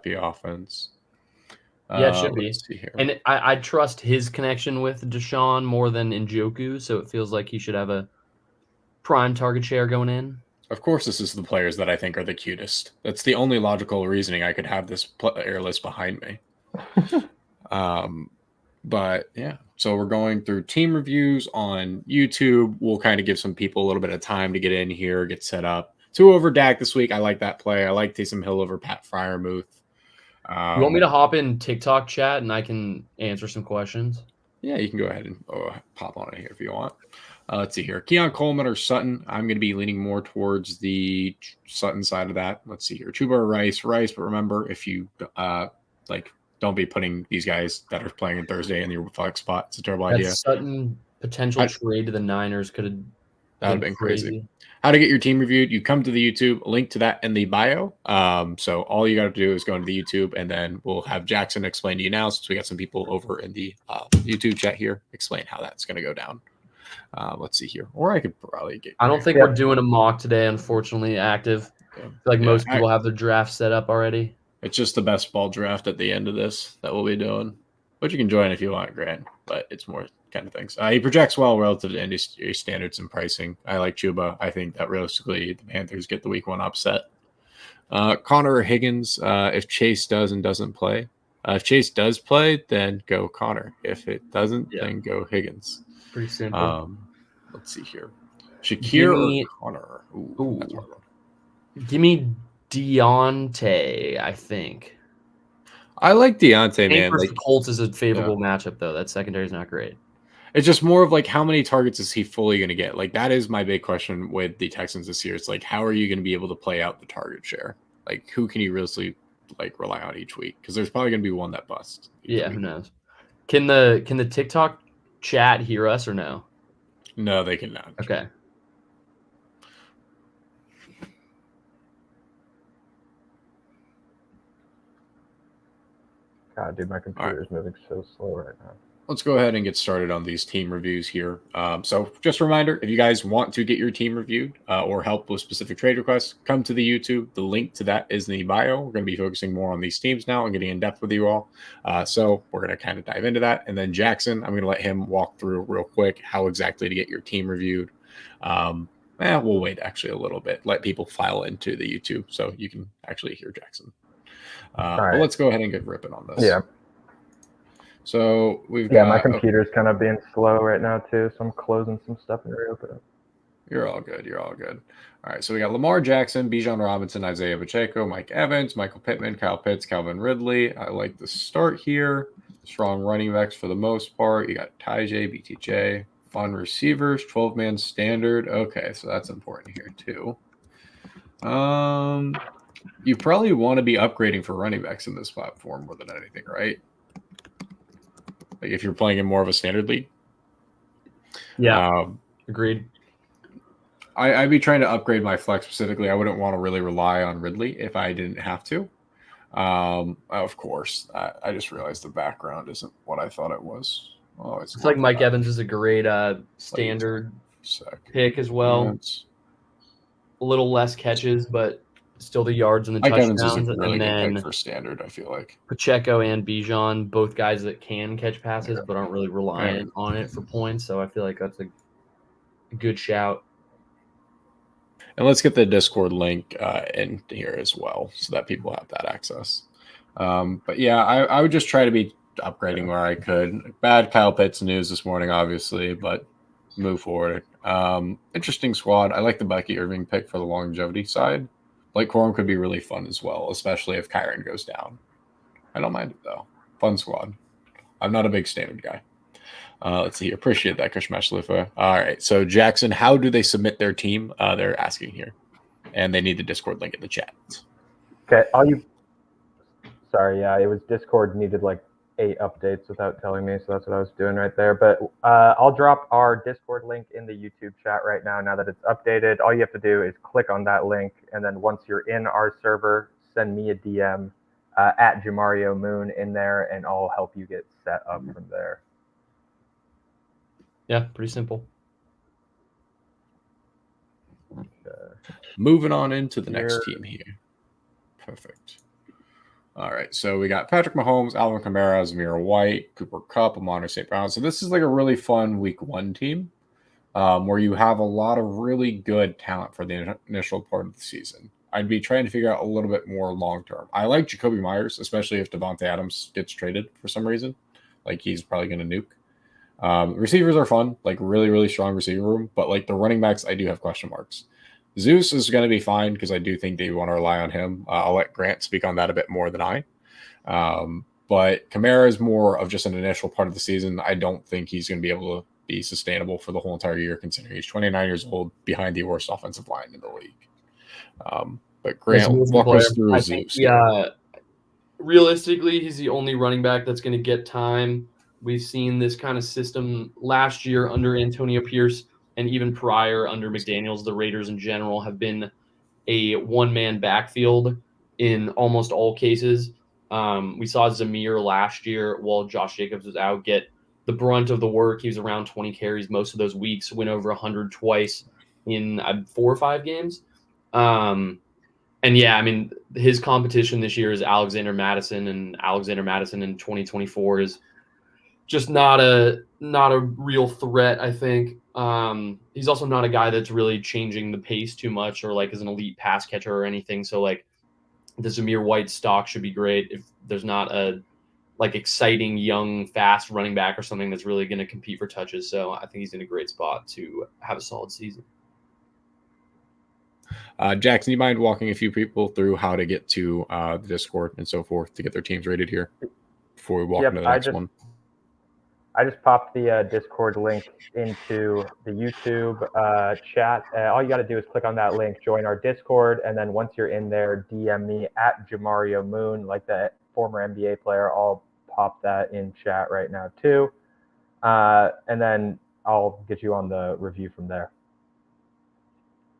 happy offense. Yeah, it should be. Let's see here. And I trust his connection with Deshaun more than Njoku, so it feels like he should have a prime target share going in. Of course, this is the players that I think are the cutest. That's the only logical reasoning I could have this player list behind me. But yeah, so we're going through team reviews on YouTube. We'll kind of give some people a little bit of time to get in here, get set up. 2 over Dak this week. I like that play. I like Taysom Hill over Pat Freiermuth. You want me to hop in TikTok chat and I can answer some questions? Yeah, you can go ahead and pop on it here if you want. Let's see here. Keon Coleman or Sutton. I'm going to be leaning more towards the Sutton side of that. Let's see here. Chuba or Rice. But remember, if you don't be putting these guys that are playing on Thursday in your flex spot. It's a terrible idea. Sutton potential trade to the Niners could have been crazy. How to get your team reviewed? You come to the YouTube, link to that in the bio. So all you got to do is go into the YouTube, and then we'll have Jackson explain to you now, since we got some people over in the YouTube chat here, explain how that's going to go down. Let's see here. Or I could probably get. I don't think we're doing a mock today, unfortunately, active. Yeah. Most people have their draft set up already. It's just the best ball draft at the end of this that we'll be doing, which you can join if you want, Grant, but it's more kind of things. He projects well relative to industry standards and pricing. I like Chuba. I think that realistically the Panthers get the week 1 upset. Connor or Higgins, if Chase does and doesn't play. If Chase does play, then go Connor. If it doesn't, then go Higgins. Pretty simple. Let's see here. Shakir or Connor? Ooh, that's hard one. Give me Deontay, I think. I like Deontay, man. The Colts is a favorable matchup, though. That secondary is not great. It's just more of how many targets is he fully going to get? That is my big question with the Texans this year. It's how are you going to be able to play out the target share? Who can you really rely on each week? Because there's probably going to be one that busts. Yeah, who knows? Can the TikTok chat hear us or no? No, they cannot. Okay. God, dude, my computer is moving so slow right now. Let's go ahead and get started on these team reviews here. So just a reminder, if you guys want to get your team reviewed or help with specific trade requests, come to the YouTube. The link to that is in the bio. We're going to be focusing more on these teams now and getting in depth with you all. So we're going to kind of dive into that. And then Jackson, I'm going to let him walk through real quick how exactly to get your team reviewed. We'll wait actually a little bit. Let people file into the YouTube so you can actually hear Jackson. But let's go ahead and get ripping on this. Yeah. So we've got. Yeah, my computer's kind of being slow right now too, so I'm closing some stuff and reopen it. You're all good. All right, so we got Lamar Jackson, Bijan Robinson, Isaiah Pacheco, Mike Evans, Michael Pittman, Kyle Pitts, Calvin Ridley. I like the start here. Strong running backs for the most part. You got Tyjae, BTJ, fun receivers, 12-man standard. Okay, so that's important here too. You probably want to be upgrading for running backs in this platform more than anything, right? If you're playing in more of a standard league. Yeah, agreed. I'd be trying to upgrade my flex specifically. I wouldn't want to really rely on Ridley if I didn't have to. Of course, I just realized the background isn't what I thought it was. Oh, it's like Mike Evans is a great standard pick as well. A little less catches, but still the yards and the touchdowns. Evans is a really good pick for standard, I feel like. Pacheco and Bijan, both guys that can catch passes but aren't really reliant on it for points. So I feel like that's a good shout. And let's get the Discord link in here as well so that people have that access. But yeah, I would just try to be upgrading where I could. Bad Kyle Pitts news this morning, obviously, but move forward. Interesting squad. I like the Bucky Irving pick for the longevity side. Blake Corum could be really fun as well, especially if Kyron goes down. I don't mind it, though. Fun squad. I'm not a big standard guy. Let's see. Appreciate that, Kushmesh Lufa. All right. So, Jackson, how do they submit their team? They're asking here. And they need the Discord link in the chat. Okay. Sorry, yeah. It was Discord needed 8 updates without telling me, so that's what I was doing right there. But I'll drop our Discord link in the YouTube chat right now that it's updated. All you have to do is click on that link, and then once you're in our server, send me a DM at Jamario Moon in there, and I'll help you get set up from there. Yeah, pretty simple. Moving on into the next team here. Perfect. All right, so we got Patrick Mahomes, Alvin Kamara, Zamir White, Cooper Kupp, Amon St. Brown. So this is like a really fun week 1 team where you have a lot of really good talent for the initial part of the season. I'd be trying to figure out a little bit more long term. I like Jacoby Myers, especially if Devontae Adams gets traded for some reason. Like he's probably going to nuke. Receivers are fun, like really, really strong receiver room, but like the running backs, I do have question marks. Zeus is going to be fine because I do think they want to rely on him. I'll let Grant speak on that a bit more than I. But Kamara is more of just an initial part of the season. I don't think he's going to be able to be sustainable for the whole entire year, considering he's 29 years old, behind the worst offensive line in the league. But Grant, walk us through Zeus. Yeah, realistically, he's the only running back that's going to get time. We've seen this kind of system last year under Antonio Pierce, and even prior under McDaniels. The Raiders in general have been a one-man backfield in almost all cases. We saw Zamir last year while Josh Jacobs was out get the brunt of the work. He was around 20 carries most of those weeks, went over 100 twice in 4 or 5 games. And yeah, I mean, his competition this year is Alexander Mattison, and Alexander Mattison in 2024 is just not a real threat, I think. He's also not a guy that's really changing the pace too much or like is an elite pass catcher or anything. So like the Zamir White stock should be great if there's not a like exciting young fast running back or something that's really going to compete for touches. So I think he's in a great spot to have a solid season. Jackson, you mind walking a few people through how to get to the Discord and so forth to get their teams rated here before we walk into the next one? I just popped the Discord link into the YouTube chat. All you got to do is click on that link, join our Discord, and then once you're in there, DM me at Jamario Moon, like the former NBA player. I'll pop that in chat right now too, and then I'll get you on the review from there.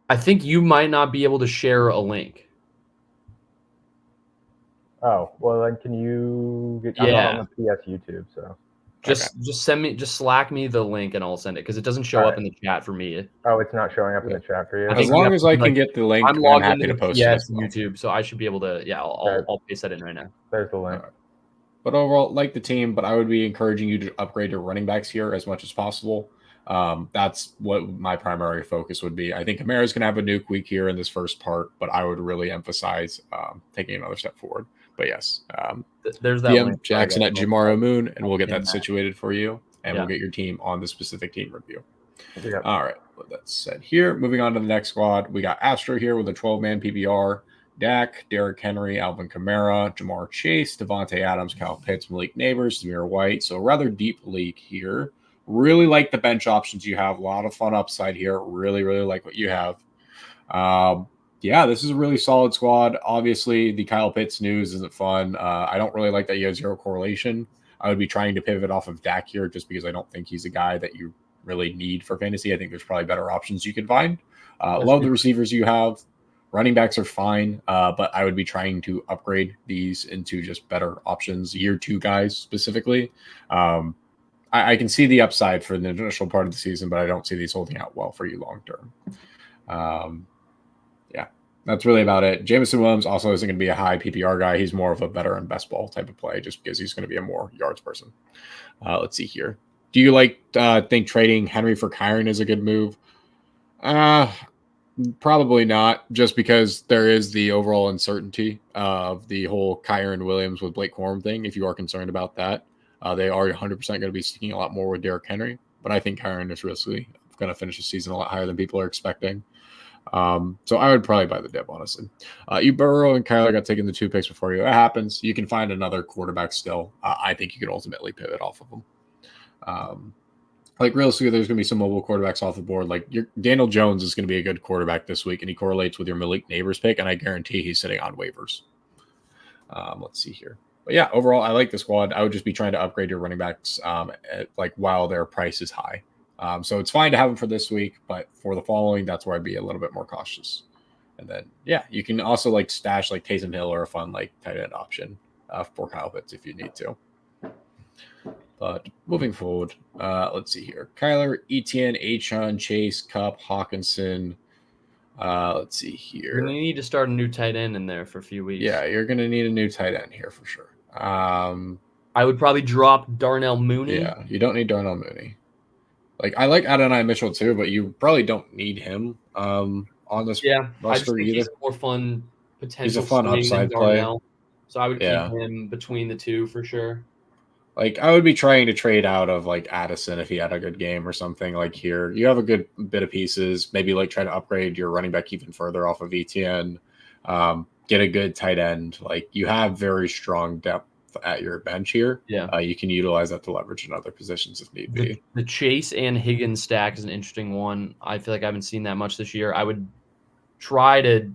I think you might not be able to share a link. Oh, well then can you get on the PS YouTube, so. Just send me, just Slack me the link and I'll send it because it doesn't show up in the chat for me. Oh, it's not showing up in the chat for you. As long as I can get the link, I'm logged happy into to post it it. YouTube, so I should be able to. Yeah, I'll paste that in right now. There's the link. But overall, like the team, but I would be encouraging you to upgrade your running backs here as much as possible. That's what my primary focus would be. I think Kamara's going to have a nuke week here in this first part, but I would really emphasize taking another step forward. But yes, there's that DM Jackson at Jamario Moon, and we'll get that situated for you, and we'll get your team on the specific team review. Yeah. All right, with that said here, moving on to the next squad, we got Astro here with a 12-man PPR. Dak, Derrick Henry, Alvin Kamara, Jamar Chase, Devontae Adams, Kyle Pitts, Malik Neighbors, Zamir White. So a rather deep league here. Really like the bench options you have. A lot of fun upside here. Really, really like what you have. Yeah, this is a really solid squad. Obviously, the Kyle Pitts news isn't fun. I don't really like that you have zero correlation. I would be trying to pivot off of Dak here just because I don't think he's a guy that you really need for fantasy. I think there's probably better options you can find. Love the receivers you have. Running backs are fine, but I would be trying to upgrade these into just better options. Year 2 guys specifically. I can see the upside for the initial part of the season, but I don't see these holding out well for you long term. Yeah, that's really about it. Jameson Williams also isn't going to be a high PPR guy. He's more of a veteran best ball type of play just because he's going to be a more yards person. Let's see here. Do you think trading Henry for Kyren is a good move? Probably not, just because there is the overall uncertainty of the whole Kyren Williams with Blake Corum thing. If you are concerned about that, they are 100% going to be sticking a lot more with Derrick Henry, but I think Kyren is really going to finish the season a lot higher than people are expecting. So I would probably buy the dip, honestly. Burrow and Kyler got taken the 2 picks before you. It happens. You can find another quarterback still. I think you could ultimately pivot off of them. Realistically, there's going to be some mobile quarterbacks off the board. Your Daniel Jones is going to be a good quarterback this week, and he correlates with your Malik Neighbors pick, and I guarantee he's sitting on waivers. Let's see here. But yeah, overall, I like the squad. I would just be trying to upgrade your running backs while their price is high. So it's fine to have them for this week, but for the following, that's where I'd be a little bit more cautious. And then, yeah, you can also stash Taysom Hill or a fun tight end option for Kyle Pitts if you need to. But moving forward, let's see here. Kyler, Etienne, Achane, Chase, Kupp, Hawkinson, Let's see You're gonna here. need to start a new tight end in there for a few weeks. Yeah, you're gonna need a new tight end here for sure. I would probably drop Darnell Mooney. Yeah, you don't need Darnell Mooney. Like I like Adonai Mitchell too, but you probably don't need him on this Yeah, I just roster think either. he's a more fun potential. He's a fun swing than upside play. Darnell, so I would Yeah. keep him between the two for sure. Like I would be trying to trade out of like Addison if he had a good game or something. Like here, you have a good bit of pieces. Maybe like try to upgrade your running back even further off of ETN. Get a good tight end. Like you have very strong depth at your bench here. Yeah. You can utilize that to leverage in other positions if need be. The Chase and Higgins stack is an interesting one. I feel like I haven't seen that much this year. I would try to.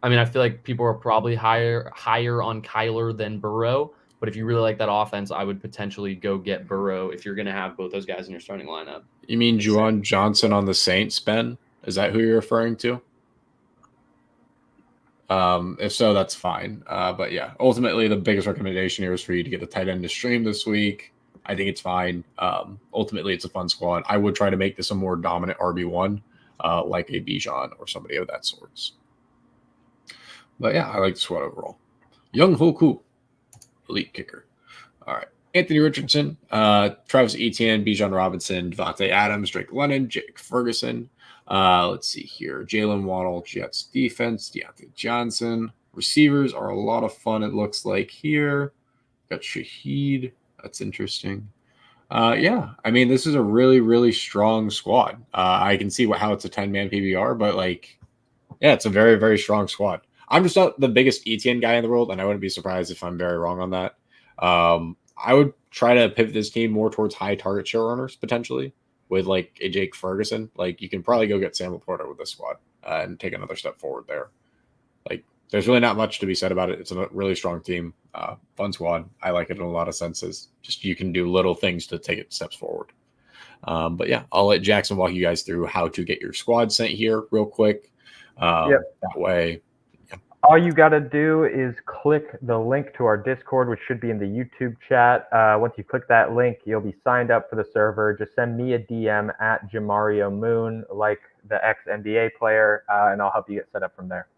I mean, I feel like people are probably higher on Kyler than Burrow. But if you really like that offense, I would potentially go get Burrow if you're going to have both those guys in your starting lineup. You mean Juwan Johnson on the Saints, Ben? Is that who you're referring to? If so, that's fine. But yeah, ultimately, the biggest recommendation here is for you to get a tight end to stream this week. I think it's fine. Ultimately, it's a fun squad. I would try to make this a more dominant RB1, like a Bijan or somebody of that sorts. But yeah, I like the squad overall. Young Hoku, elite kicker. All right. Anthony Richardson, Travis Etienne, Bijan Robinson, Devontae Adams, Drake London, Jake Ferguson. Let's see here. Jalen Waddle, Jets defense, Deontay Johnson. Receivers are a lot of fun, it looks like here. Got Shaheed. That's interesting. Yeah, I mean, this is a really, really strong squad. I can see how it's a 10-man PBR, but like, yeah, it's a very, very strong squad. I'm just not the biggest ETN guy in the world, and I wouldn't be surprised if I'm very wrong on that. I would try to pivot this team more towards high target share runners potentially with like a Jake Ferguson. Like you can probably go get Sam Laporta with this squad and take another step forward there. Like there's really not much to be said about it. It's a really strong team, fun squad. I like it in a lot of senses. Just you can do little things to take it steps forward. But yeah, I'll let Jackson walk you guys through how to get your squad sent here real quick. That way. All you got to do is click the link to our Discord, which should be in the YouTube chat. Once you click that link, you'll be signed up for the server. Just send me a DM at Jamario Moon, like the ex-NBA player, and I'll help you get set up from there.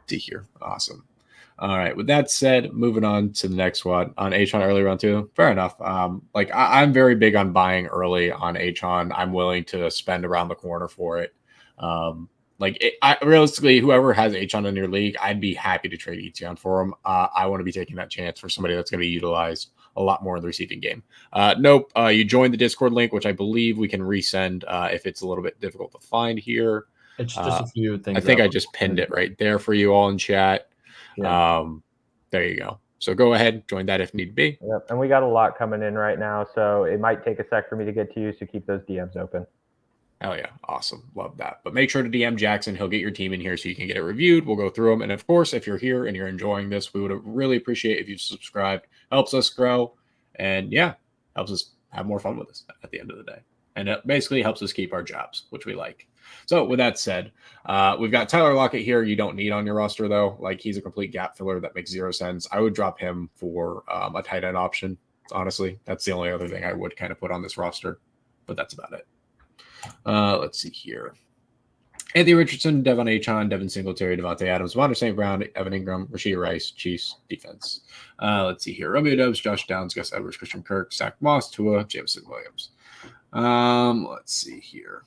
See here. Awesome. All right. With that said, moving on to the next one on Achon early round two. Fair enough. Like I'm very big on buying early on Achon. I'm willing to spend around the corner for it. Realistically, whoever has Achon in your league, I'd be happy to trade Etienne for him. I want to be taking that chance for somebody that's going to be utilized a lot more in the receiving game. Nope. You joined the Discord link, which I believe we can resend if it's a little bit difficult to find here. It's just a few things. I think I just pinned it right there for you all in chat. Yeah. There you go. So go ahead, join that if need be. Yep. And we got a lot coming in right now, so it might take a sec for me to get to you, so keep those DMs open. Hell yeah. Awesome. Love that. But make sure to DM Jackson. He'll get your team in here so you can get it reviewed. We'll go through them. And of course, if you're here and you're enjoying this, we would really appreciate if you subscribed. Helps us grow. And yeah, helps us have more fun with us at the end of the day. And it basically helps us keep our jobs, which we like. So with that said, we've got Tyler Lockett here. You don't need on your roster, though. Like he's a complete gap filler that makes 0 sense. I would drop him for a tight end option. Honestly, that's the only other thing I would kind of put on this roster. But that's about it. Let's see here. Anthony Richardson, Devon Achon, Devin Singletary, Devontae Adams, Wander St. Brown, Evan Ingram, Rashida Rice, Chiefs defense. Let's see here. Romeo Doubs, Josh Downs, Gus Edwards, Christian Kirk, Zach Moss, Tua, Jameson Williams. Let's see here.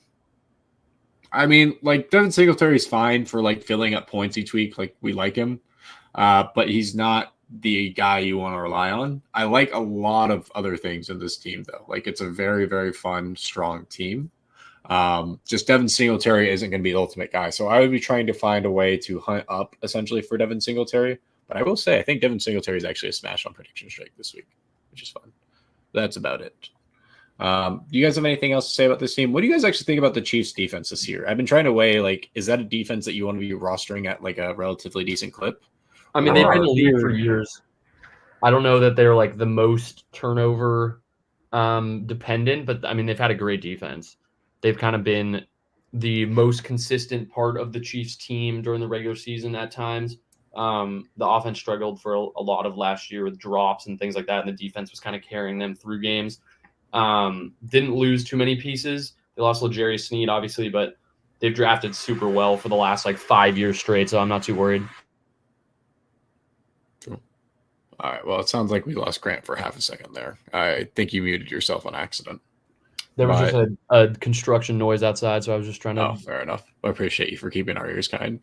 I mean, like Devin Singletary is fine for like filling up points each week. Like we like him, but he's not the guy you want to rely on. I like a lot of other things in this team, though. Like it's a very, very fun, strong team. Just Devin Singletary isn't going to be the ultimate guy. So I would be trying to find a way to hunt up essentially for Devin Singletary. But I will say, I think Devin Singletary is actually a smash on prediction streak this week, which is fun. That's about it. Do you guys have anything else to say about this team? What do you guys actually think about the Chiefs defense this year? I've been trying to weigh, like, is that a defense that you want to be rostering at like a relatively decent clip? I mean, they've been elite for years. I don't know that they're like the most turnover dependent, but I mean, they've had a great defense. They've kind of been the most consistent part of the Chiefs team during the regular season at times. The offense struggled for a lot of last year with drops and things like that, and the defense was kind of carrying them through games. Didn't lose too many pieces. They lost L'Jarius Sneed, obviously, but they've drafted super well for the last like 5 years straight, so I'm not too worried. All right. Well, it sounds like we lost Grant for half a second there. I think you muted yourself on accident. There was Right. just a construction noise outside, so I was just trying to. Oh, fair enough. I appreciate you for keeping our ears kind.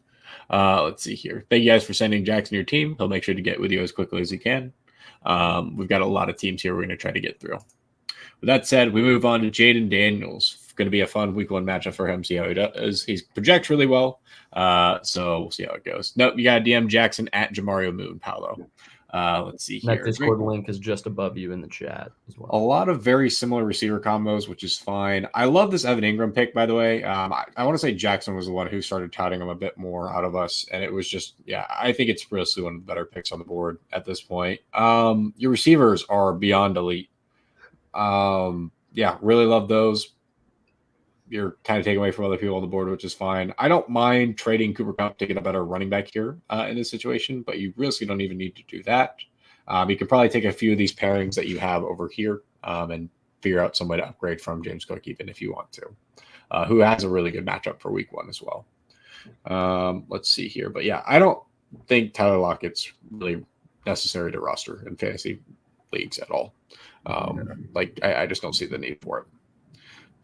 Let's see here. Thank you guys for sending Jackson your team. He'll make sure to get with you as quickly as he can. We've got a lot of teams here we're going to try to get through. With that said, we move on to Jaden Daniels. Going to be a fun week 1 matchup for him. See how he does. He projects really well. So we'll see how it goes. Nope, you got DM Jackson at Jamario Moon, Paolo. Let's see here. That Discord link is just above you in the chat as well. A lot of very similar receiver combos, which is fine. I love this Evan Ingram pick, by the way. I want to say Jackson was the one who started touting him a bit more out of us. And it was just, yeah, I think it's really one of the better picks on the board at this point. Your receivers are beyond elite. Yeah, really love those. You're kind of taking away from other people on the board, which is fine. I don't mind trading Cooper Kupp to get a better running back here in this situation, but you really don't even need to do that. You can probably take a few of these pairings that you have over here and figure out some way to upgrade from James Cook even if you want to, who has a really good matchup for week 1 as well. Let's see here. But yeah, I don't think Tyler Lockett's really necessary to roster in fantasy leagues at all. I just don't see the need for it.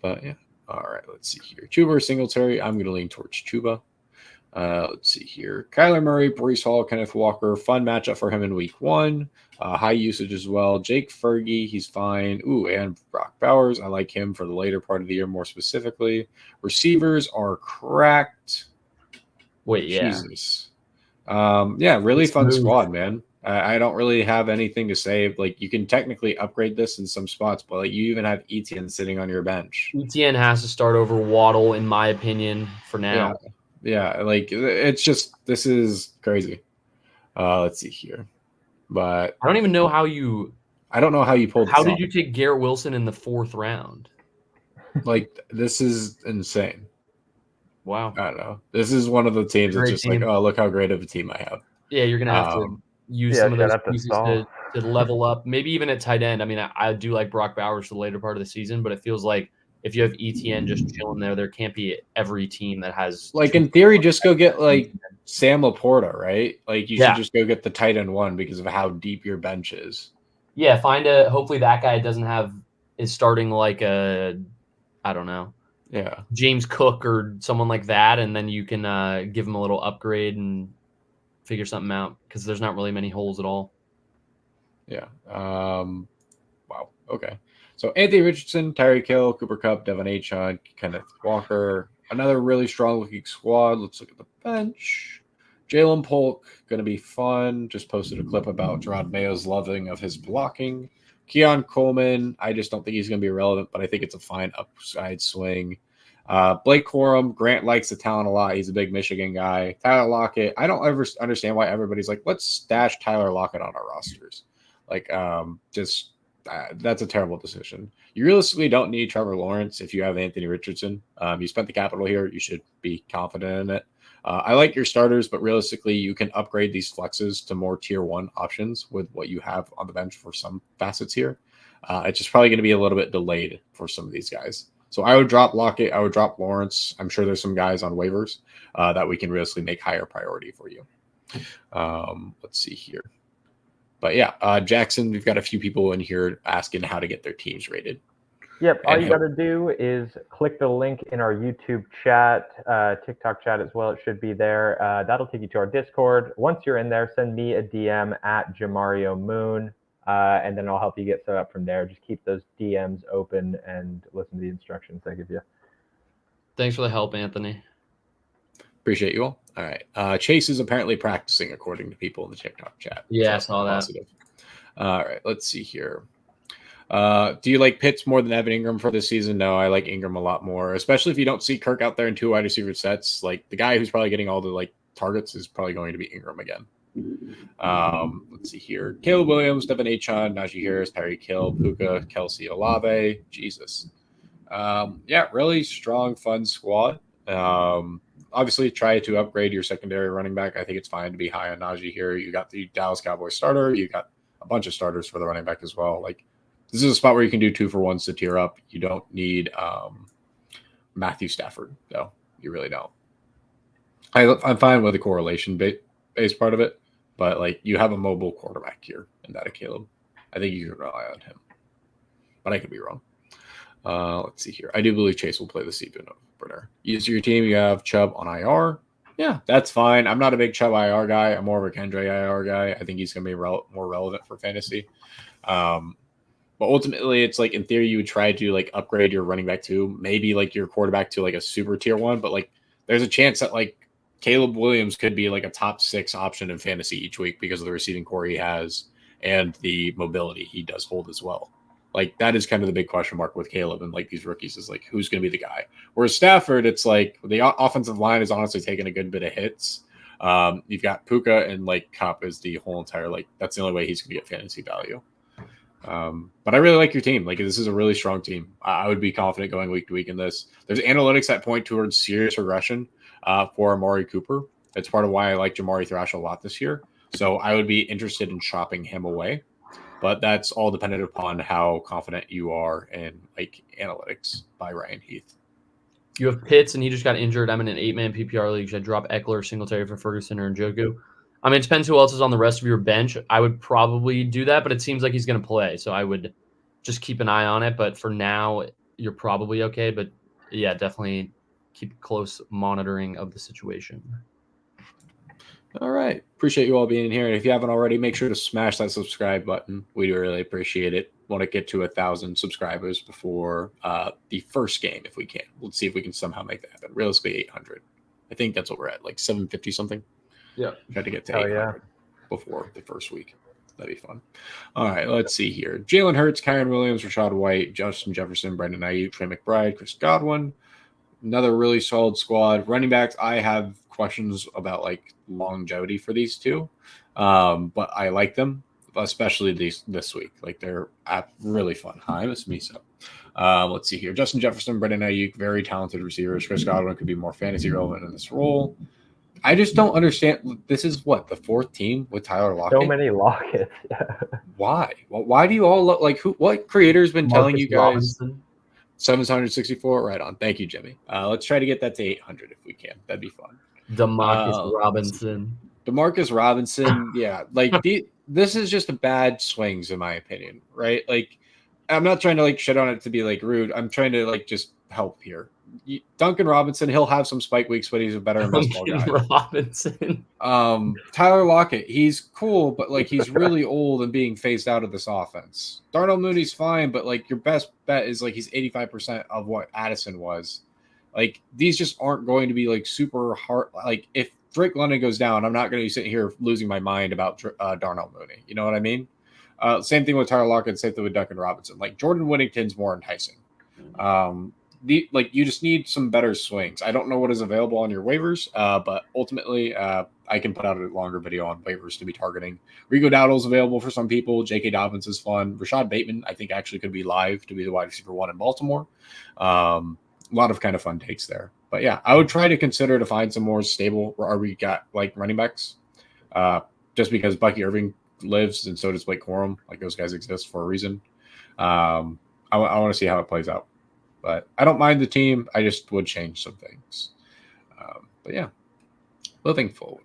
But yeah. All right, let's see here. Chuba or Singletary? I'm going to lean towards Chuba. Let's see here. Kyler Murray, Breece Hall, Kenneth Walker. Fun matchup for him in week 1. High usage as well. Jake Fergie, he's fine. Ooh, and Brock Bowers. I like him for the later part of the year more specifically. Receivers are cracked. Wait, yeah. Jesus. Yeah, really It's fun smooth. squad, man. I don't really have anything to say. Like, you can technically upgrade this in some spots, but like you even have Etienne sitting on your bench. ETN has to start over Waddle, in my opinion, for now. Yeah, like it's just this is crazy. Let's see here, but I don't even know how you. I don't know how you pulled. How this did you take Garrett Wilson in the 4th round? Like, this is insane. Wow. I don't know. This is one of the teams that's Great just team. like, oh, look how great of a team I have. Yeah, you're gonna have to use some of shout those out to pieces Saul. to level up. Maybe even at tight end. I mean, I do like Brock Bowers for the later part of the season, but it feels like if you have ETN just chilling there can't be every team that has Like, in theory, just go get like Sam Laporta, right? Like, you Yeah. should just go get the tight end 1 because of how deep your bench is. Yeah, hopefully that guy is starting like I don't know, Yeah. James Cook or someone like that, and then you can give him a little upgrade and figure something out because there's not really many holes at all. Yeah. Wow. Okay. So Anthony Richardson, Tyreek Hill, Cooper Kupp, Devon Achane, Kenneth Walker. Another really strong looking squad. Let's look at the bench. Jalen Polk, going to be fun. Just posted a clip about Gerard Mayo's loving of his blocking. Keon Coleman, I just don't think he's going to be relevant, but I think it's a fine upside swing. Blake Corum, Grant likes the talent a lot. He's a big Michigan guy. Tyler Lockett, I don't ever understand why everybody's like, let's stash Tyler Lockett on our rosters. Like, that's a terrible decision. You realistically don't need Trevor Lawrence if you have Anthony Richardson. You spent the capital here. You should be confident in it. I like your starters, but realistically, you can upgrade these flexes to more tier 1 options with what you have on the bench for some facets here. It's just probably going to be a little bit delayed for some of these guys. So I would drop Lockett. I would drop Lawrence. I'm sure there's some guys on waivers that we can realistically make higher priority for you. Let's see here. But yeah, Jackson, we've got a few people in here asking how to get their teams rated. Yep. All And you got to do is click the link in our YouTube chat, TikTok chat as well. It should be there. That'll take you to our Discord. Once you're in there, send me a DM at Jamario Moon, and then I'll help you get set up from there. Just keep those DMs open and listen to the instructions I give you. Thanks for the help, Anthony. Appreciate you all. All right. Chase is apparently practicing, according to people in the TikTok chat. Yeah, I saw that. Positive. All right. Let's see here. Do you like Pitts more than Evan Ingram for this season? No, I like Ingram a lot more, especially if you don't see Kirk out there in 2 wide receiver sets. Like, the guy who's probably getting all the like targets is probably going to be Ingram again. Let's see here. Caleb Williams, Devon Achane, Najee Harris, Tyreek Hill, Puka, Kelsey Olave. Jesus. Yeah, really strong, fun squad. Obviously, try to upgrade your secondary running back. I think it's fine to be high on Najee here. You got the Dallas Cowboys starter. You got a bunch of starters for the running back as well. Like, This is a spot where you can do 2-for-1s to tier up. You don't need Matthew Stafford, though. You really don't. I'm fine with the correlation based part of it, but like you have a mobile quarterback here in that of Caleb. I think you can rely on him, but I could be wrong. Let's see here. I do believe Chase will play the season opener. Use your team. You have Chubb on IR. Yeah, that's fine. I'm not a big Chubb IR guy. I'm more of a Kendre IR guy. I think he's going to be more relevant for fantasy. But ultimately, it's like in theory, you would try to like upgrade your running back to maybe like your quarterback to like a super tier 1. But like there's a chance that like Caleb Williams could be like a top 6 option in fantasy each week because of the receiving core he has and the mobility he does hold as well. Like that is kind of the big question mark with Caleb and like these rookies is like who's going to be the guy. Whereas Stafford, it's like the offensive line is honestly taking a good bit of hits. You've got Puka and like Kupp is the whole entire like that's the only way he's going to get fantasy value. But I really like your team. Like this is a really strong team. I would be confident going week to week in this. There's analytics that point towards serious regression for Amari Cooper. That's part of why I like Jamari Thrash a lot this year. So I would be interested in shopping him away. But that's all dependent upon how confident you are in like analytics by Ryan Heath. You have Pitts, and he just got injured. I'm in an 8-man PPR league. Should I drop Eckler, Singletary for Ferguson, or Njoku? I mean, it depends who else is on the rest of your bench. I would probably do that, but it seems like he's going to play, so I would just keep an eye on it. But for now, you're probably okay. But yeah, definitely keep close monitoring of the situation. All right. Appreciate you all being here. And if you haven't already, make sure to smash that subscribe button. We do really appreciate it. Want to get to 1,000 subscribers before the first game if we can. Let's see if we can somehow make that happen. Realistically, 800. I think that's what we're at, like 750 something. Yeah. Try to get to 800 before the first week. That'd be fun. All right, let's see here. Jalen Hurts, Kyron Williams, Rashad White, Justin Jefferson, Brandon Ayuk, Trey McBride, Chris Godwin. Another really solid squad. Running backs, I have questions about like longevity for these two, but I like them, especially this week. Like they're at really fun. Hi, Miss Miso. Let's see here. Justin Jefferson, Brandon Ayuk, very talented receivers. Chris Godwin could be more fantasy relevant in this role. I just don't understand. This is what the 4th team with Tyler Lockett. So many Lockets. Why? Well, why do you all look like who? What creator's been telling you guys? Robinson. 764, right on. Thank you, Jimmy. Let's try to get that to 800 if we can. That'd be fun. Demarcus Robinson. Demarcus Robinson, yeah. Like this is just a bad swings in my opinion, right? Like I'm not trying to like shit on it to be like rude. I'm trying to like just help here. Duncan Robinson, he'll have some spike weeks, but he's a better ball guy. Robinson. Tyler Lockett, he's cool, but like he's really old and being phased out of this offense. Darnell Mooney's fine, but like your best bet is like he's 85% of what Addison was. Like these just aren't going to be like super hard. Like if Drake London goes down, I'm not going to be sitting here losing my mind about Darnell Mooney. You know what I mean? Same thing with Tyler Lockett. Same thing with Duncan Robinson. Like Jordan Whittington's more enticing. You just need some better swings. I don't know what is available on your waivers, but ultimately I can put out a longer video on waivers to be targeting. Rico Dowdle's available for some people. J.K. Dobbins is fun. Rashad Bateman, I think, actually could be live to be the wide receiver 1 in Baltimore. A lot of kind of fun takes there. But yeah, I would try to consider to find some more stable RB like running backs. Just because Bucky Irving lives and so does Blake Corum. Like those guys exist for a reason. I want to see how it plays out. But I don't mind the team. I just would change some things. But yeah, moving forward.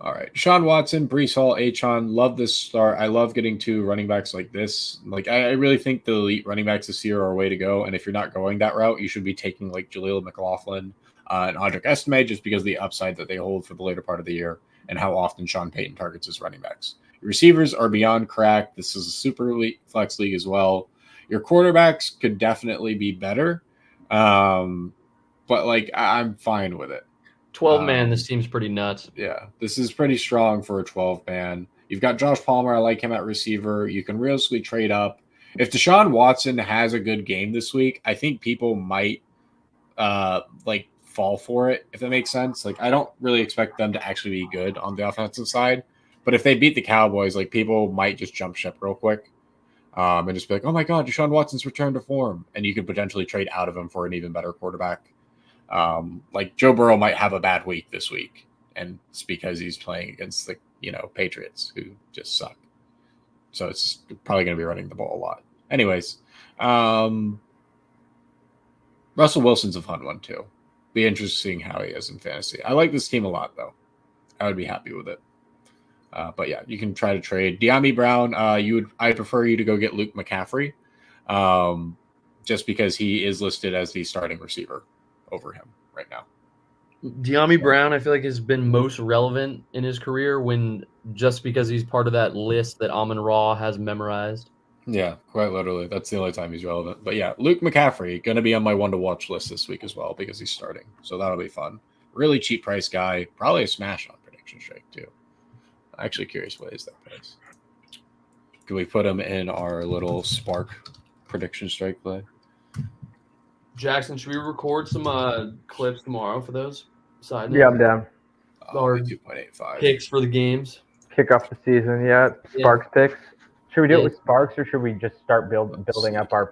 All right. Sean Watson, Breece Hall, Achon. Love this start. I love getting 2 running backs like this. Like I really think the elite running backs this year are a way to go. And if you're not going that route, you should be taking like Jaleel McLaughlin and Audric Estime just because of the upside that they hold for the later part of the year and how often Sean Payton targets his running backs. Your receivers are beyond cracked. This is a super elite flex league as well. Your quarterbacks could definitely be better, but like I'm fine with it. 12-man, this seems pretty nuts. Yeah, this is pretty strong for a 12-man. You've got Josh Palmer. I like him at receiver. You can realistically trade up. If Deshaun Watson has a good game this week, I think people might like fall for it, if that makes sense. Like I don't really expect them to actually be good on the offensive side, but if they beat the Cowboys, like people might just jump ship real quick. And just be like, oh my God, Deshaun Watson's returned to form. And you could potentially trade out of him for an even better quarterback. Like Joe Burrow might have a bad week this week. And it's because he's playing against the, Patriots who just suck. So it's probably going to be running the ball a lot. Anyways, Russell Wilson's a fun one too. Be interesting how he is in fantasy. I like this team a lot though. I would be happy with it. But yeah, you can try to trade De'Ami Brown. I prefer you to go get Luke McCaffrey, just because he is listed as the starting receiver over him right now. De'Ami Brown, I feel like, has been most relevant in his career just because he's part of that list that Amon Ra has memorized. Yeah, quite literally. That's the only time he's relevant. But yeah, Luke McCaffrey going to be on my one to watch list this week as well because he's starting. So that'll be fun. Really cheap price guy. Probably a smash on prediction strike too. Actually curious what is that price. Can we put him in our little Spark prediction strike play? Jackson, should we record some clips tomorrow for those side Yeah, I'm down. Or 2.85 picks for the games? Kick off the season, yeah. Sparks picks. Should we do it with Sparks, or should we just start building up our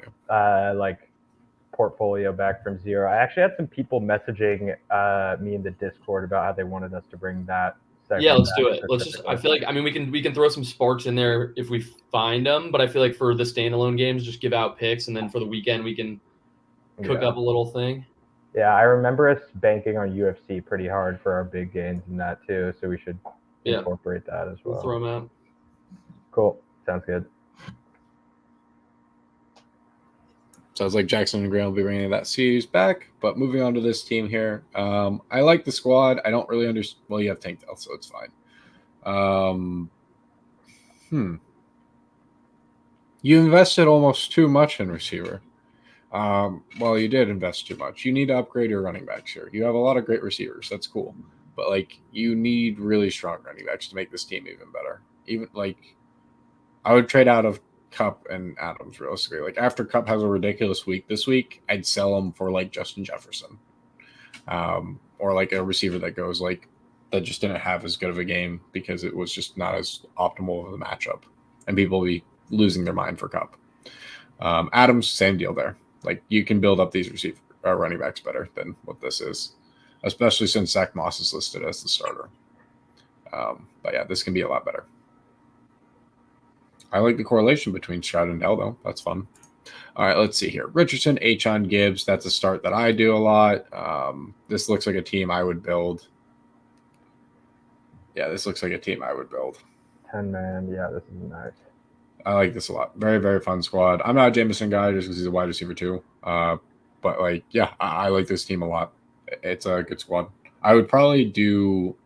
portfolio back from zero? I actually had some people messaging me in the Discord about how they wanted us to bring that. Yeah, let's do it. Let's just. I feel like we can throw some Sparks in there if we find them, but I feel like for the standalone games, just give out picks, and then for the weekend we can cook up a little thing. Yeah, I remember us banking on UFC pretty hard for our big gains in that too, so we should incorporate that as well. We'll throw them out. Cool. Sounds good. Sounds like Jackson and Graham will be bringing that series back. But moving on to this team here, I like the squad. I don't really understand. Well, you have Tank Dell, so it's fine. You invested almost too much in receiver. Well, you did invest too much. You need to upgrade your running backs here. You have a lot of great receivers. That's cool. But, you need really strong running backs to make this team even better. I would trade out of Kupp and Adams realistically. After Kupp has a ridiculous week this week, I'd sell him for Justin Jefferson, or a receiver that goes that just didn't have as good of a game because it was just not as optimal of a matchup, and people will be losing their mind for Kupp. Adams, same deal there. You can build up these running backs better than what this is, especially since Zach Moss is listed as the starter. But yeah, this can be a lot better. I like the correlation between Stroud and Dell, though. That's fun. All right, let's see here. Richardson, Achon, Gibbs. That's a start that I do a lot. This looks like a team I would build. Yeah, this looks like a team I would build. 10-man. Yeah, this is nice. I like this a lot. Very, very fun squad. I'm not a Jameson guy just because he's a wide receiver too. But I like this team a lot. It's a good squad. I would probably do.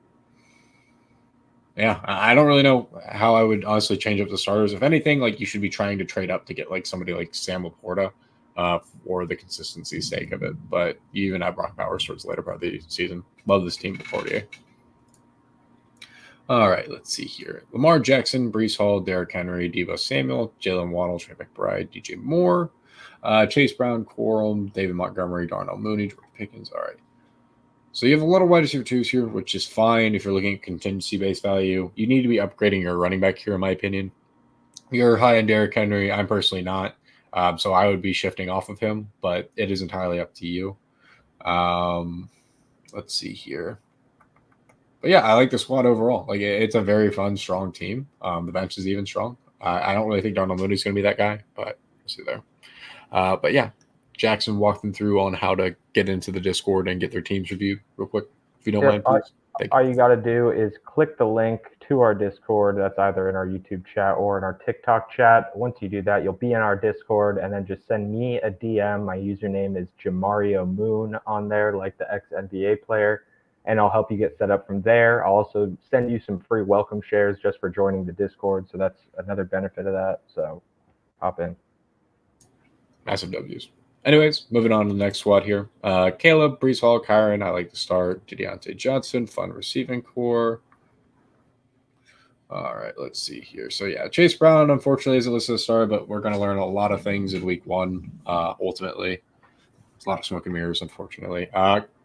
Yeah, I don't really know how I would honestly change up the starters. If anything, you should be trying to trade up to get somebody like Sam Laporta for the consistency sake of it. But you even have Brock Bowers towards the later part of the season. Love this team before you. All right, let's see here. Lamar Jackson, Breece Hall, Derrick Henry, Deebo Samuel, Jalen Waddle, Trey McBride, DJ Moore, Chase Brown, Corum, David Montgomery, Darnell Mooney, George Pickens. All right. So you have a lot of wide receiver twos here, which is fine if you're looking at contingency-based value. You need to be upgrading your running back here, in my opinion. You're high on Derrick Henry. I'm personally not. So I would be shifting off of him, but it is entirely up to you. Let's see here. But yeah, I like the squad overall. It's a very fun, strong team. The bench is even strong. I don't really think Darnell Mooney's going to be that guy, but we'll see there. But yeah, Jackson walked them through on how to get into the Discord and get their teams reviewed real quick, if you don't mind, please. All you got to do is click the link to our Discord. That's either in our YouTube chat or in our TikTok chat. Once you do that, you'll be in our Discord, and then just send me a DM. My username is Jamario Moon on there, like the ex-NBA player, and I'll help you get set up from there. I'll also send you some free welcome shares just for joining the Discord, so that's another benefit of that. So hop in. Massive W's. Anyways, moving on to the next squad here. Caleb, Breece Hall, Kyron, I like to start. Deontay Johnson, fun receiving core. All right, let's see here. So, yeah, Chase Brown, unfortunately, isn't listed as a starter, but we're going to learn a lot of things in week one, ultimately. There's a lot of smoke and mirrors, unfortunately.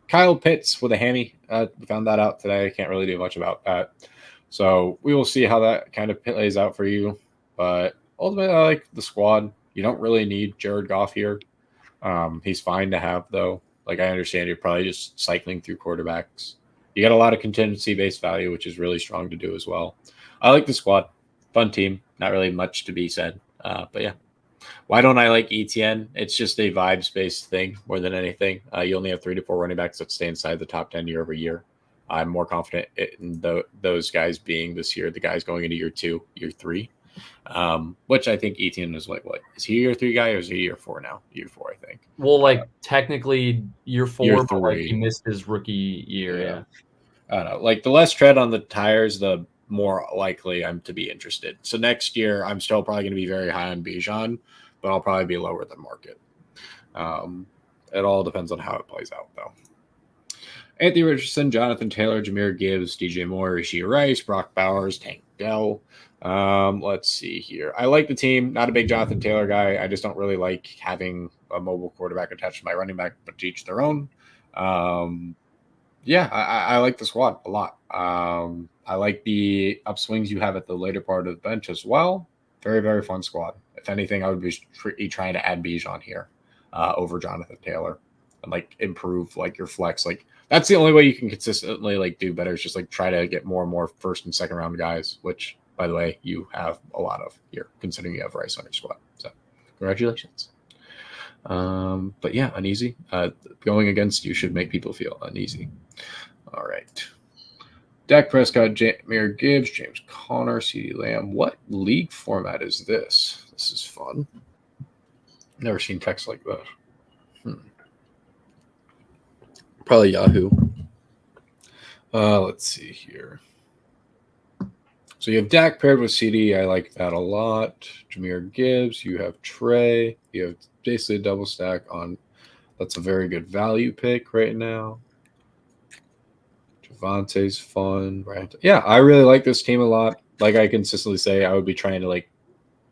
Kyle Pitts with a hammy. We found that out today. Can't really do much about that. So, we will see how that kind of plays out for you. But ultimately, I like the squad. You don't really need Jared Goff here. He's fine to have, though. I understand you're probably just cycling through quarterbacks. You got a lot of contingency-based value, which is really strong to do as well. I like the squad. Fun team. not really much to be said. But yeah. Why don't I like ETN? It's just a vibes-based thing more than anything. You only have 3 to 4 running backs that stay inside the top 10 year over year. I'm more confident in those guys being this year, the guys going into year 2, year 3, which I think ETN is like, what? Is he year 3 guy or is he year 4 now? Year 4, I think. Well, like technically year 4, Year but like 3. he missed his rookie year. Yeah. Yeah. I don't know. Like the less tread on the tires, the more likely I'm to be interested. So next year, I'm still probably going to be very high on Bijan, but I'll probably be lower than market. It all depends on how it plays out, though. Anthony Richardson, Jonathan Taylor, Jameer Gibbs, DJ Moore, Rashee Rice, Brock Bowers, Tank Dell. Let's see here. I like the team. Not a big Jonathan Taylor guy. I just don't really like having a mobile quarterback attached to my running back, but to each their own. Yeah, I like the squad a lot. I like the upswings you have at the later part of the bench as well. Very, very fun squad. If anything, I would be trying to add Bijan here over Jonathan Taylor and like improve like your flex. Like that's the only way you can consistently like do better is just like try to get more and more first and second round guys, which by the way, you have a lot of here considering you have Rice on your squad. So congratulations. But yeah, uneasy. Going against you should make people feel uneasy. All right. Dak Prescott, Jahmyr Gibbs, James Conner, CeeDee Lamb. What league format is this? This is fun. Never seen text like that. Probably Yahoo. Let's see here. So you have Dak paired with CD. I like that a lot. Jahmyr Gibbs. You have Trey. You have basically a double stack on. That's a very good value pick right now. Javonte's fun. Right. Yeah, I really like this team a lot. Like I consistently say, I would be trying to like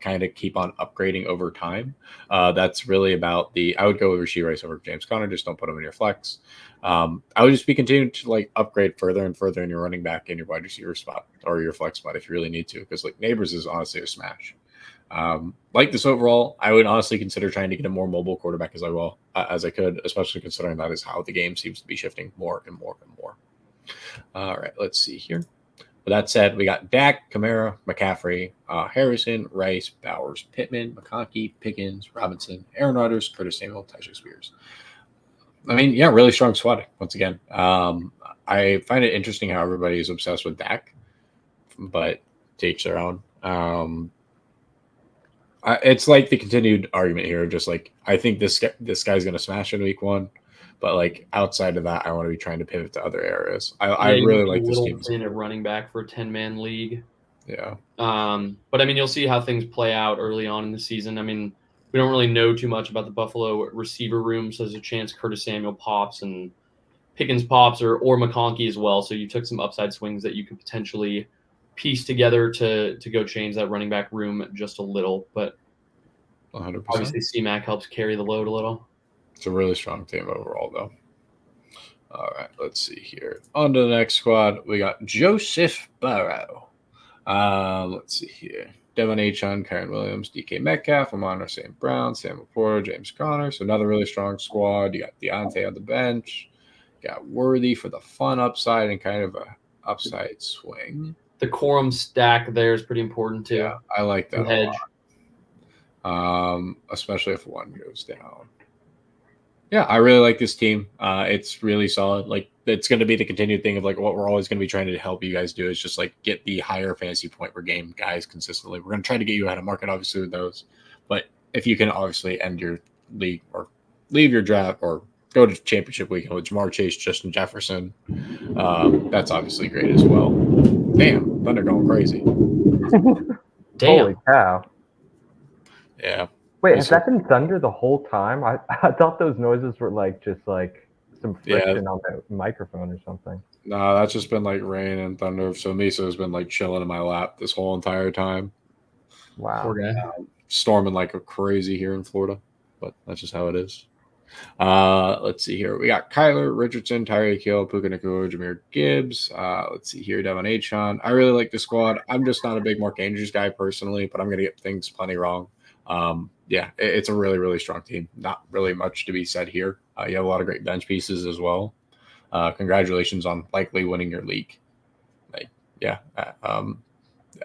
kind of keep on upgrading over time. That's really about I would go with Rashee Rice over James Conner. Just don't put him in your flex. I would just be continuing to like upgrade further and further in your running back and your wide receiver spot or your flex spot if you really need to, because like Neighbors is honestly a smash. Like this overall, I would honestly consider trying to get a more mobile quarterback as I could, especially considering that is how the game seems to be shifting more and more and more. All right, let's see here. With that said, we got Dak, Kamara, McCaffrey, Harrison, Rice, Bowers, Pittman, McConkey, Pickens, Robinson, Aaron Rodgers, Curtis Samuel, Tyjae Spears. I mean, yeah, really strong squad once again. I find it interesting how everybody is obsessed with Dak, but to each their own. It's like the continued argument here, just like I think this guy's going to smash in week 1. But like outside of that, I want to be trying to pivot to other areas. I really like this team. In a running back for a 10-man league. Yeah. But I mean, you'll see how things play out early on in the season. I mean, we don't really know too much about the Buffalo receiver room, so there's a chance Curtis Samuel pops and Pickens pops or McConkey as well. So you took some upside swings that you could potentially piece together to go change that running back room just a little. But 100%. Obviously, C-Mac helps carry the load a little. It's a really strong team overall, though. All right, let's see here. On to the next squad. We got Joseph Burrow. Let's see here. Devon Achane, Kyren Williams, DK Metcalf, Amon St. Brown, Sam Laporta, James Conner. So another really strong squad. You got Deontay on the bench. You got Worthy for the fun upside and kind of a upside swing. The Corum stack there is pretty important too. Yeah, I like that hedge. a lot. Especially if one goes down. Yeah, I really like this team. It's really solid. Like it's going to be the continued thing of like what we're always going to be trying to help you guys do is just like get the higher fantasy point per game guys consistently. We're going to try to get you out of market, obviously, with those. But if you can obviously end your league or leave your draft or go to championship weekend with Jamar Chase, Justin Jefferson, that's obviously great as well. Damn, Thunder going crazy. Damn. Holy cow. Yeah. Wait, has that been thunder the whole time? I thought those noises were like just like some friction on the microphone or something. No, that's just been like rain and thunder. So Misa has been like chilling in my lap this whole entire time. Wow. Poor guy. Storming like a crazy here in Florida, but that's just how it is. Let's see here. We got Kyler, Richardson, Tyreek Hill, Puka Nacua, Jahmyr Gibbs. Let's see here. Devon Achane. I really like the squad. I'm just not a big Mark Andrews guy personally, but I'm going to get things plenty wrong. Yeah, it's a really, really strong team. Not really much to be said here. You have a lot of great bench pieces as well. Congratulations on likely winning your league. Like, yeah,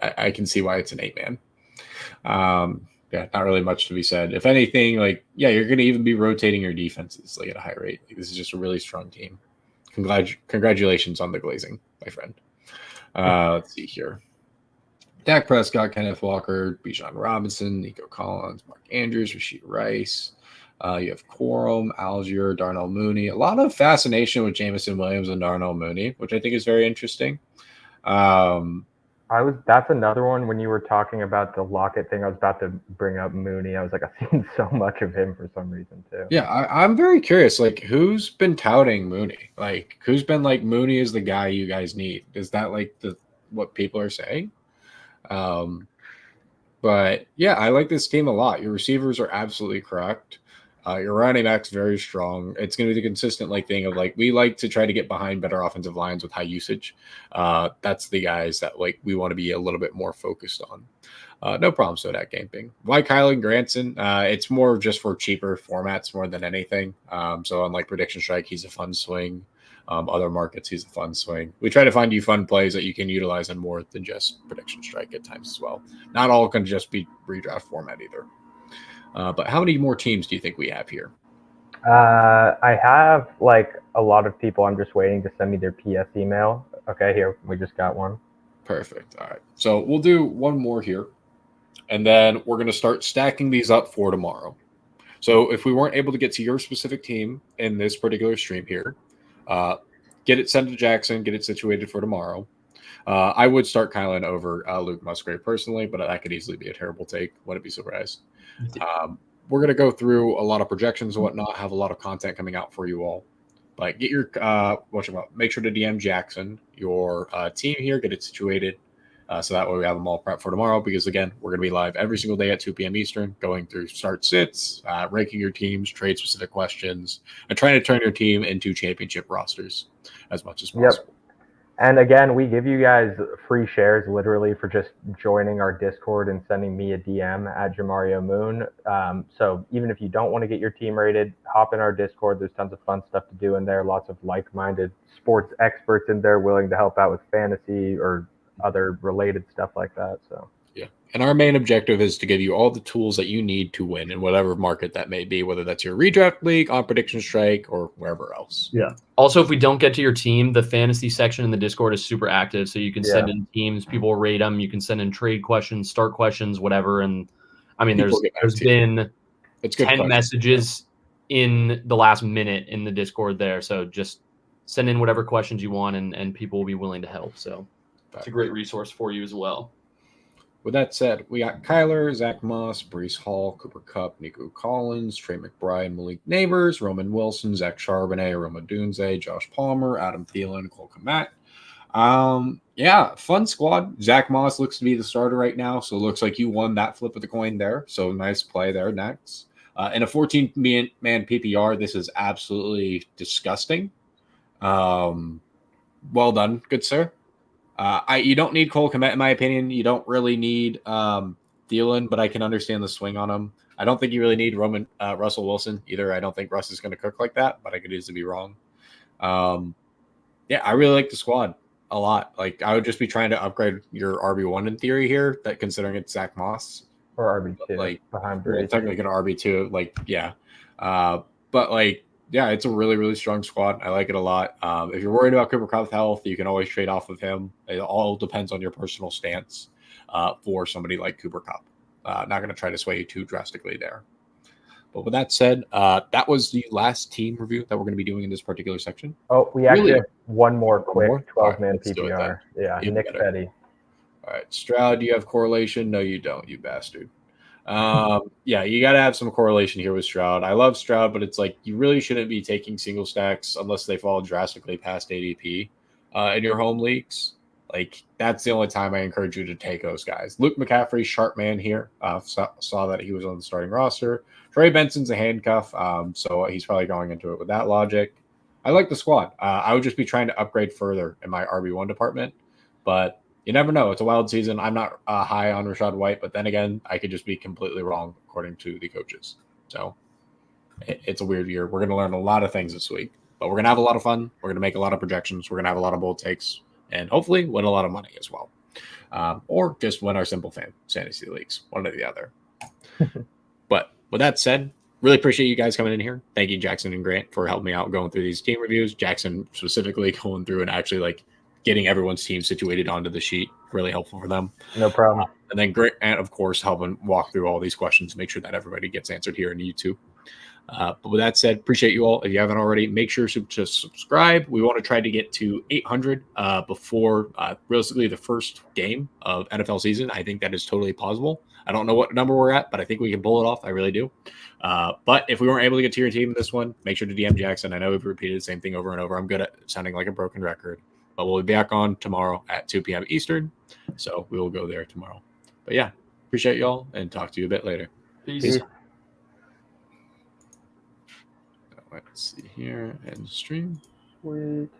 I can see why it's an 8-man. Yeah, not really much to be said. If anything, like, yeah, you're going to even be rotating your defenses like at a high rate. Like, this is just a really strong team. Congratulations on the glazing, my friend. Let's see here. Dak Prescott, Kenneth Walker, Bijan Robinson, Nico Collins, Mark Andrews, Rashid Rice. You have Corum, Algier, Darnell Mooney. A lot of fascination with Jameson Williams and Darnell Mooney, which I think is very interesting. That's another one when you were talking about the Lockett thing. I was about to bring up Mooney. I was like, I've seen so much of him for some reason too. Yeah, I'm very curious. Like, who's been touting Mooney? Like, who's been like, Mooney is the guy you guys need? Is that like what people are saying? But yeah, I like this team a lot. Your receivers are absolutely correct. Your running back's very strong. It's going to be the consistent like thing of like, we like to try to get behind better offensive lines with high usage. That's the guys that like we want to be a little bit more focused on. No problem. So that gaming. Why Kylan Granson? It's more just for cheaper formats more than anything. So unlike Prediction Strike, he's a fun swing. Other markets, he's a fun swing. We try to find you fun plays that you can utilize in more than just Prediction Strike at times as well. Not all can just be redraft format either. But how many more teams do you think we have here? I have like a lot of people. I'm just waiting to send me their PS email. Okay, here we just got one. Perfect. All right. So we'll do one more here, and then we're going to start stacking these up for tomorrow. So if we weren't able to get to your specific team in this particular stream here, get it sent to Jackson, get it situated for tomorrow. I would start Kylan over Luke Musgrave personally, but that could easily be a terrible take. Wouldn't be surprised. We're going to go through a lot of projections and whatnot, have a lot of content coming out for you all. But get your make sure to DM Jackson, your team here, get it situated. So that way we have them all prepped for tomorrow, because again, we're going to be live every single day at 2 p.m. Eastern, going through start sits, ranking your teams, trade specific questions, and trying to turn your team into championship rosters as much as possible. Yep. And again, we give you guys free shares literally for just joining our Discord and sending me a DM at Jamario Moon. So even if you don't want to get your team rated, hop in our Discord. There's tons of fun stuff to do in there. Lots of like-minded sports experts in there willing to help out with fantasy or other related stuff like that. So yeah, and our main objective is to give you all the tools that you need to win in whatever market that may be, whether that's your redraft league, on Prediction Strike, or wherever else. Yeah. Also, if we don't get to your team, the fantasy section in the Discord is super active, so you can send in teams, people rate them, you can send in trade questions, start questions, whatever. And I mean, there's been 10 messages in the last minute in the Discord there, so just send in whatever questions you want, and people will be willing to help. So it's a great resource for you as well. With that said, we got Kyler, Zach Moss, Breece Hall, Cooper Kupp, Nico Collins, Trey McBride, Malik Neighbors, Roman Wilson, Zach Charbonnet, Roma Dunze, Josh Palmer, Adam Thielen, Cole Kmet. Yeah, fun squad. Zach Moss looks to be the starter right now, so it looks like you won that flip of the coin there. So nice play there next. In a 14-man PPR, this is absolutely disgusting. Well done, good sir. You don't need Cole Kmet, in my opinion. You don't really need Thielen, but I can understand the swing on him. I don't think you really need Russell Wilson either. I don't think Russ is going to cook like that, but I could easily be wrong. Yeah, I really like the squad a lot. Like, I would just be trying to upgrade your RB1 in theory here, that considering it's Zach Moss. Or RB2, like behind Breece. Technically an RB2, like, yeah. But, like, yeah, it's a really, really strong squad. I like it a lot. If you're worried about Cooper Kupp's health, you can always trade off of him. It all depends on your personal stance for somebody like Cooper Kupp. Not going to try to sway you too drastically there. But with that said, that was the last team review that we're going to be doing in this particular section. Oh, we actually have one more quick 12-man right, PPR. Yeah, Nick Petty. All right, Stroud, do you have correlation? No, you don't, you bastard. Yeah, you got to have some correlation here with Stroud. I love Stroud, but it's like you really shouldn't be taking single stacks unless they fall drastically past ADP in your home leagues. Like, that's the only time I encourage you to take those guys. Luke McCaffrey, sharp man here. Saw that he was on the starting roster. Trey Benson's a handcuff, so he's probably going into it with that logic. I like the squad. I would just be trying to upgrade further in my RB1 department, but you never know. It's a wild season. I'm not high on Rachaad White, but then again, I could just be completely wrong according to the coaches. So it's a weird year. We're going to learn a lot of things this week, but we're going to have a lot of fun. We're going to make a lot of projections. We're going to have a lot of bold takes and hopefully win a lot of money as well. or just win our simple fantasy leagues, one or the other. But with that said, really appreciate you guys coming in here. Thank you, Jackson and Grant, for helping me out going through these team reviews. Jackson specifically going through and actually like getting everyone's team situated onto the sheet. Really helpful for them. No problem. And then Grant, of course, helping walk through all these questions, make sure that everybody gets answered here in YouTube. But with that said, appreciate you all. If you haven't already, make sure to subscribe. We want to try to get to 800 before realistically the first game of NFL season. I think that is totally possible. I don't know what number we're at, but I think we can pull it off. I really do. But if we weren't able to get to your team in this one, make sure to DM Jackson. I know we've repeated the same thing over and over. I'm good at sounding like a broken record. But we'll be back on tomorrow at 2 p.m. Eastern. So we will go there tomorrow. But yeah, appreciate y'all and talk to you a bit later. Peace. Let's see here and stream. Sweet.